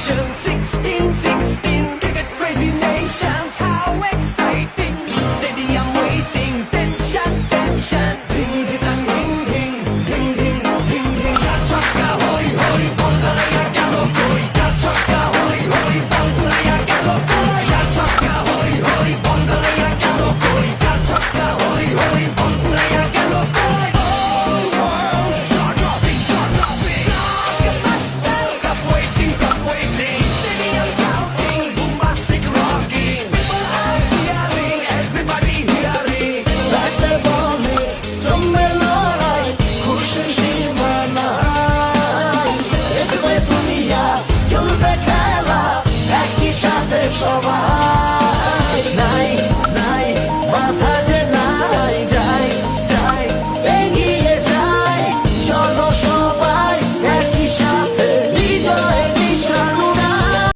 nation, 16, cricket crazy nations, how exciting! Stadium waiting, tension, ding ding ding ding ding ding ding ding. Chaka hoy hoy, Bangalaya galo koi. Chaka hoy hoy, Bangalaya galo koi. Chaka hoy hoy, Bangalaya galo koi. Chaka hoy hoy, Bangalaya galo koi. All world, chart topping, blockbuster, cup waiting, stadium shouting, bombastic rocking. People are cheering, everybody hearing. ব্যাটে বলে জমবে লড়াই, খুশির সীমা নাই। দেখবে দুনিয়া, চলবে খেলা, একই সাথে সবাই।